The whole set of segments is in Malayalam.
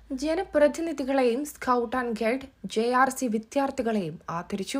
ജനപ്രതിനിധികളെയും സ്കൗട്ട് ആൻഡ് ഗൈഡ് JRC വിദ്യാർത്ഥികളെയും ആദരിച്ചു.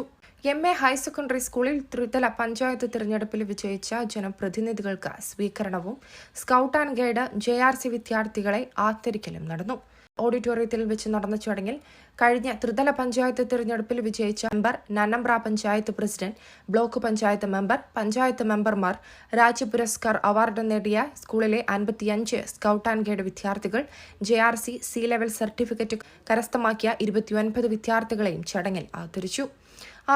MA ഹയർ സെക്കൻഡറി സ്കൂളിൽ ത്രിതല പഞ്ചായത്ത് തിരഞ്ഞെടുപ്പിൽ വിജയിച്ച ജനപ്രതിനിധികൾക്ക് സ്വീകരണവും സ്കൗട്ട് ആൻഡ് ഗൈഡ് JRC വിദ്യാർത്ഥികളെ ആദരിക്കലും നടന്നു. ഓഡിറ്റോറിയത്തിൽ വെച്ച് നടന്ന ചടങ്ങിൽ കഴിഞ്ഞ ത്രിതല പഞ്ചായത്ത് തിരഞ്ഞെടുപ്പിൽ വിജയിച്ച member, Nannambra panchayat president, block panchayat member, panchayat മെമ്പർമാർ, രാജ്യ പുരസ്കാർ അവാർഡ് നേടിയ സ്കൂളിലെ 55 സ്കൗട്ട് ആൻഡ് ഗൈഡ് വിദ്യാർത്ഥികൾ, JRC C ലെവൽ സർട്ടിഫിക്കറ്റ് കരസ്ഥമാക്കിയ 29 വിദ്യാർത്ഥികളെയും ചടങ്ങിൽ ആദരിച്ചു.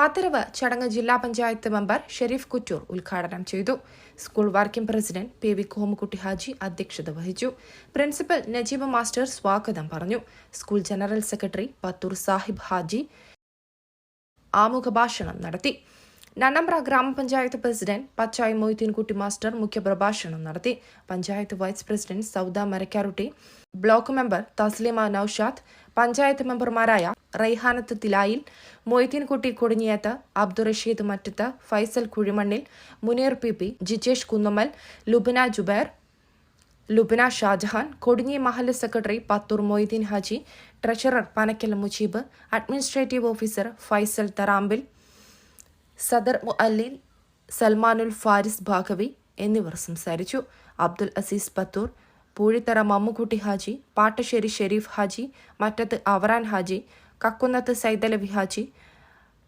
ആദരവ് ചടങ്ങ് ജില്ലാ പഞ്ചായത്ത് മെമ്പർ ഷെരീഫ് കുറ്റൂർ ഉദ്ഘാടനം ചെയ്തു. School working president PV Komukutty Haji അധ്യക്ഷത വഹിച്ചു. പ്രിൻസിപ്പൽ നജീബ് മാസ്റ്റർ സ്വാഗതം പറഞ്ഞു. School general secretary Pathur Sahib Haji ആമുഖ ഭാഷണം നടത്തി. നന്നമ്പ്ര ഗ്രാമപഞ്ചായത്ത് പ്രസിഡന്റ് പച്ചായി മൊയ്തീൻകുട്ടി മാസ്റ്റർ മുഖ്യപ്രഭാഷണം നടത്തി. Panchayat vice president Sauda Marakkarutty, block member Thasleema Noushad, panchayat മെമ്പർമാരായ റൈഹാനത്ത് തിലായിൽ, മൊയ്തീൻകുട്ടി കൊടിഞ്ഞിയത്ത്, അബ്ദുൾ റഷീദ് മറ്റത്ത്, ഫൈസൽ കുഴിമണ്ണിൽ, മുനീർ PP, ജിജേഷ് കുന്നമ്മൽ, ലുബിന ജുബൈർ, ലുബിന ഷാജഹാൻ, കൊടിഞ്ഞി മഹല്ല് secretary Pathoor Moideen Haji, treasurer Panakkal Mujeeb, administrative officer Faisal Tharambil, സദർ മുഅല്ലിൽ സൽമാനുൽ ഫാരിസ് ഭാഗവി എന്നിവർ സംസാരിച്ചു. അബ്ദുൽ അസീസ് പത്തൂർ, പൂഴിത്തറ മമ്മുക്കുട്ടി ഹാജി, പാട്ടശ്ശേരി ഷെരീഫ് ഹാജി, മറ്റത്ത് അവറാൻ ഹാജി, കക്കുന്നത്ത് സൈദലവി ഹാജി,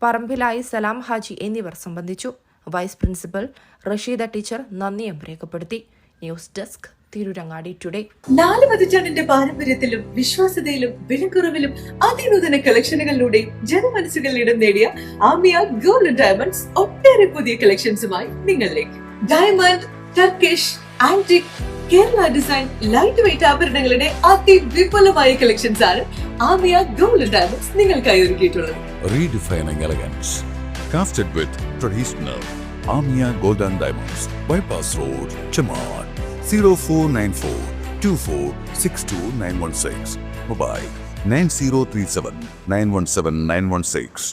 പറമ്പിലായി സലാം ഹാജി എന്നിവർ സംബന്ധിച്ചു. വൈസ് പ്രിൻസിപ്പൽ റഷീദ ടീച്ചർ നന്ദിയും രേഖപ്പെടുത്തി. News desk Tirurangadi today. 4 പതിറ്റാണ്ടിന്റെ പാരമ്പര്യത്തിലും വിശ്വാസ്യതയിലും വിലക്കുറവിലും അതിനൂതന കളക്ഷനുകളിലൂടെയും ജനമനസ്സുകളിൽ ഇടം നേടിയ ആമിയ ഗോൾഡ് ആൻഡ് ഡയമണ്ട്സ് ഒട്ടേറെ പുതിയ കളക്ഷൻസുമായി നിങ്ങളിലേക്ക്. Diamond, turkish, antique, Kerala design, light weight ആഭരണങ്ങളുടെ അതിവിപുലമായ കളക്ഷൻസ് ആണ് ആമിയ ഗോൾഡ് ആൻഡ് ഡയമണ്ട്സ് നിങ്ങൾക്കായി ഒരുക്കിയിട്ടുള്ളത്. Redefining elegance, crafted with traditional. Amia Gold and Diamonds, Bypass Road, Chaman. 0494 2462 916. Mobile 9037 917 916.